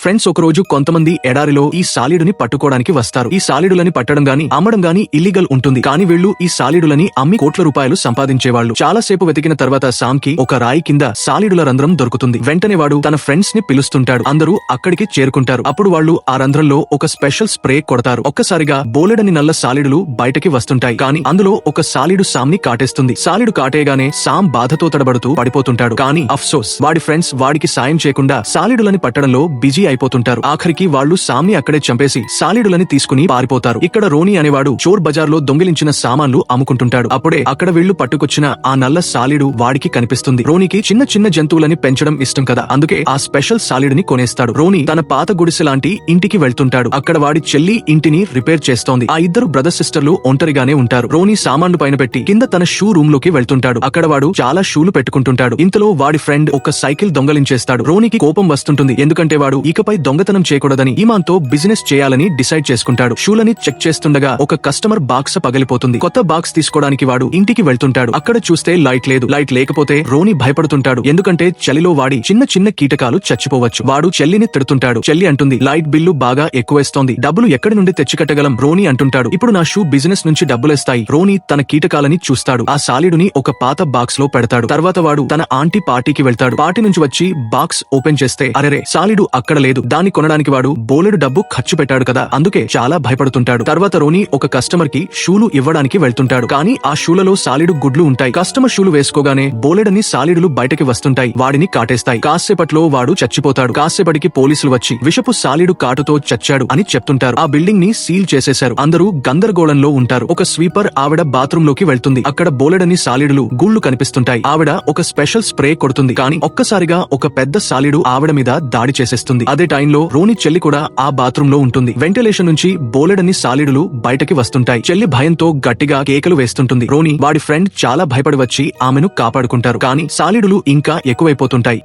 Friends, ఒకరోజు కొంతమంది ఎడారిలో ఈ సాలీడుని పట్టుకోవడానికి వస్తారు. ఈ సాలీడులని పట్టడం గాని అమ్మడం గాని ఇల్లీగల్ ఉంటుంది. కానీ వీళ్ళు ఈ సాలీడులని అమ్మి కోట్ల రూపాయలు సంపాదించేవాళ్లు. చాలాసేపు వెతికిన తర్వాత సామ్ కి ఒక రాయి కింద సాలీడుల రంధ్రం దొరుకుతుంది. వెంటనే వాడు తన ఫ్రెండ్స్ ని పిలుస్తుంటాడు. అందరూ అక్కడికి చేరుకుంటారు. అప్పుడు వాళ్ళు ఆ రంధ్రంలో ఒక స్పెషల్ స్ప్రే కొడతారు. ఒక్కసారిగా బోలెడని నల్ల సాలీడులు బయటకి వస్తుంటాయి. కానీ అందులో ఒక సాలీడు సామ్ ని కాటేస్తుంది. సాలీడు కాటేయగానే సామ్ బాధతో తడబడుతూ పడిపోతుంటాడు. కానీ అఫ్సోస్, వాడి ఫ్రెండ్స్ వాడికి సాయం చేయకుండా సాలీడులని పట్టడంలో బిజీ అయిపోతుంటారు. ఆఖరికి వాళ్ళు సామ్ని అక్కడే చంపేసి సాలీడులని తీసుకుని పారిపోతారు. ఇక్కడ రోనీ అనేవాడు చోర్ బజార్ లో దొంగిలించిన సామాన్లు అమ్ముకుంటుంటాడు. అప్పుడే అక్కడ వీళ్లు పట్టుకొచ్చిన ఆ నల్ల సాలీడు వాడికి కనిపిస్తుంది. రోనీకి చిన్న చిన్న జంతువులని పెంచడం ఇష్టం కదా, అందుకే ఆ స్పెషల్ సాలీడుని కొనేస్తాడు. రోనీ తన పాత గుడిసె లాంటి ఇంటికి వెళ్తుంటాడు. అక్కడ వాడి చెల్లి ఇంటిని రిపేర్ చేస్తోంది. ఆ ఇద్దరు బ్రదర్ సిస్టర్లు ఒంటరిగానే ఉంటారు. రోనీ సామాన్లు పైన పెట్టి కింద తన షూ రూమ్ లోకి వెళ్తుంటాడు. అక్కడ వాడు చాలా షూలు పెట్టుకుంటుంటాడు. ఇంతలో వాడి ఫ్రెండ్ ఒక సైకిల్ దొంగలించేస్తాడు. రోనీకి కోపం వస్తుంటుంది. ఎందుకంటే వాడు ఇకపై దొంగతనం చేయకూడదని ఈమాన్తో బిజినెస్ చేయాలని డిసైడ్ చేసుకుంటాడు. షూలని చెక్ చేస్తుండగా ఒక కస్టమర్ బాక్స్ పగిలిపోతుంది. కొత్త బాక్స్ తీసుకోవడానికి వాడు ఇంటికి వెళ్తుంటాడు. అక్కడ చూస్తే లైట్ లేదు. లైట్ లేకపోతే రోనీ భయపడుతుంటాడు. ఎందుకంటే చలిలో వాడి చిన్న చిన్న కీటకాలు చచ్చిపోవచ్చు. వాడు చెల్లిని తిడుతుంటాడు. చెల్లి అంటుంది, లైట్ బిల్లు బాగా ఎక్కువేస్తోంది, డబ్బులు ఎక్కడి నుండి తెచ్చికట్టగలం? రోనీ అంటుంటాడు, ఇప్పుడు నా షూ బిజినెస్ నుంచి డబ్బులేస్తాయి. రోనీ తన కీటకాలని చూస్తాడు. ఆ సాలీడుని ఒక పాత బాక్స్ లో పెడతాడు. తర్వాత వాడు తన ఆంటీ పార్టీకి వెళ్తాడు. పార్టీ నుంచి వచ్చి బాక్స్ ఓపెన్ చేస్తే అరెరే, సాలీడు అక్కడ లేదు. దాన్ని కొనడానికి వాడు బోలెడు డబ్బు ఖర్చు పెట్టాడు కదా, అందుకే చాలా భయపడుతుంటాడు. తర్వాత రోనీ ఒక కస్టమర్ కి షూలు ఇవ్వడానికి వెళ్తుంటాడు. కానీ ఆ షూలలో సాలీడు గుడ్లు ఉంటాయి. కస్టమర్ షూలు వేసుకోగానే బోలెడని సాలీడులు బయటకి వస్తుంటాయి. వాడిని కాటేస్తాయి. కాసేపట్లో వాడు చచ్చిపోతాడు. కాసేపటికి పోలీసులు వచ్చి విషపు సాలీడు కాటుతో చచ్చాడు అని చెప్తుంటారు. ఆ బిల్డింగ్ ని సీల్ చేసేశారు. అందరూ గందరగోళంలో ఉంటారు. ఒక స్వీపర్ ఆవిడ బాత్రూమ్ లోకి వెళ్తుంది. అక్కడ బోలెడని సాలీడులు గూళ్లు కనిపిస్తుంటాయి. ఆవిడ ఒక స్పెషల్ స్ప్రే కొడుతుంది. కానీ ఒక్కసారిగా ఒక పెద్ద సాలీడు ఆవిడ మీద దాడి చేసేస్తుంది. అదే టైంలో రోనీ చెల్లి కూడా ఆ బాత్రూమ్ లో ఉంటుంది. వెంటిలేషన్ నుంచి బోలెడని సాలీడులు బయటకి వస్తుంటాయి. చెల్లి భయంతో గట్టిగా కేకలు వేస్తుంటుంది. రోనీ వాడి ఫ్రెండ్ చాలా భయపడి వచ్చి ఆమెను కాపాడుకుంటారు. కానీ సాలీడులు ఇంకా ఎక్కువైపోతుంటాయి.